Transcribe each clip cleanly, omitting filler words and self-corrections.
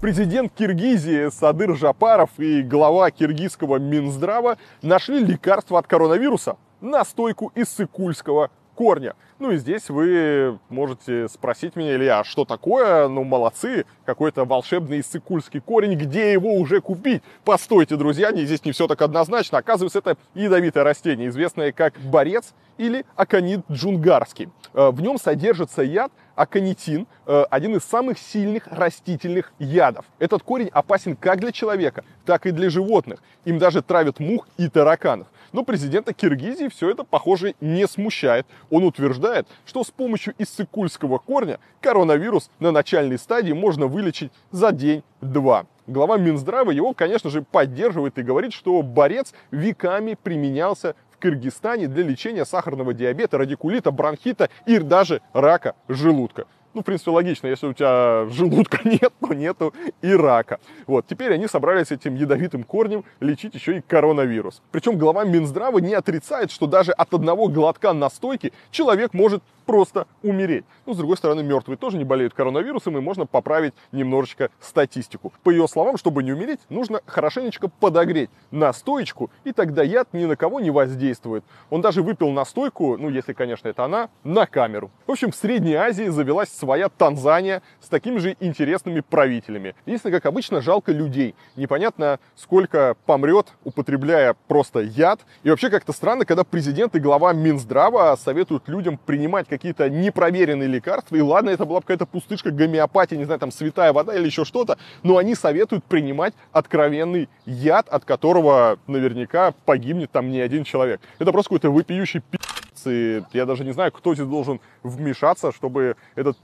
Президент Киргизии Садыр Жапаров и глава киргизского Минздрава нашли лекарство от коронавируса – настойку из сыкульского корня. Ну и здесь вы можете спросить меня, Илья, а что такое? Ну, молодцы, какой-то волшебный сыкульский корень, где его уже купить? Постойте, друзья, здесь не все так однозначно. Оказывается, это ядовитое растение, известное как борец или аконит джунгарский. В нем содержится яд аконитин, один из самых сильных растительных ядов. Этот корень опасен как для человека, так и для животных. Им даже травят мух и тараканов. Но президента Киргизии все это, похоже, не смущает. Он утверждает, что с помощью иссык-кульского корня коронавирус на начальной стадии можно вылечить за день-два. Глава Минздрава его, конечно же, поддерживает и говорит, что борец веками применялся в Кыргызстане для лечения сахарного диабета, радикулита, бронхита и даже рака желудка. Ну, в принципе, логично, если у тебя желудка нет, то нету и рака. Вот, теперь они собрались этим ядовитым корнем лечить еще и коронавирус. Причем глава Минздрава не отрицает, что даже от одного глотка настойки человек может просто умереть. Ну, с другой стороны, мертвые тоже не болеют коронавирусом, и можно поправить немножечко статистику. По ее словам, чтобы не умереть, нужно хорошенечко подогреть настоечку, и тогда яд ни на кого не воздействует. Он даже выпил настойку, ну, если, конечно, это она, на камеру. В общем, в Средней Азии завелась своя Танзания с такими же интересными правителями. Единственное, как обычно, жалко людей. Непонятно, сколько помрет, употребляя просто яд. И вообще как-то странно, когда президент и глава Минздрава советуют людям принимать какие-то непроверенные лекарства. И ладно, это была бы какая-то пустышка гомеопатии, не знаю, там святая вода или еще что-то. Но они советуют принимать откровенный яд, от которого наверняка погибнет там не один человек. Это просто какой-то вопиющий пи***ц. И я даже не знаю, кто здесь должен вмешаться, чтобы этот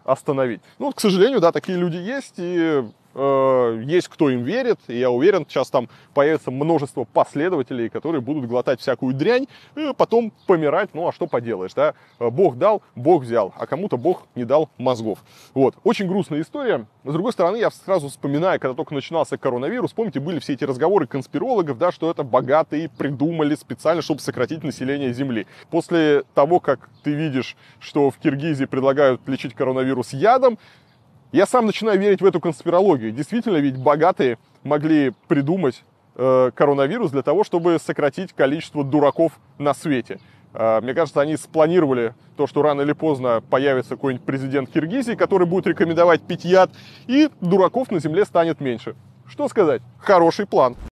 остановить. Ну, к сожалению, да, такие люди есть, и есть кто им верит, и я уверен, сейчас там появится множество последователей, которые будут глотать всякую дрянь, и потом помирать. Ну, а что поделаешь, да? Бог дал, Бог взял, а кому-то Бог не дал мозгов. Вот, очень грустная история. С другой стороны, я сразу вспоминаю, когда только начинался коронавирус, помните, были все эти разговоры конспирологов, да, что это богатые придумали специально, чтобы сократить население Земли. После того, как ты видишь, что в Киргизии предлагают лечить коронавирус ядом, я сам начинаю верить в эту конспирологию. Действительно, ведь богатые могли придумать коронавирус для того, чтобы сократить количество дураков на свете. Мне кажется, они спланировали то, что рано или поздно появится какой-нибудь президент Киргизии, который будет рекомендовать пить яд, и дураков на земле станет меньше. Что сказать? Хороший план.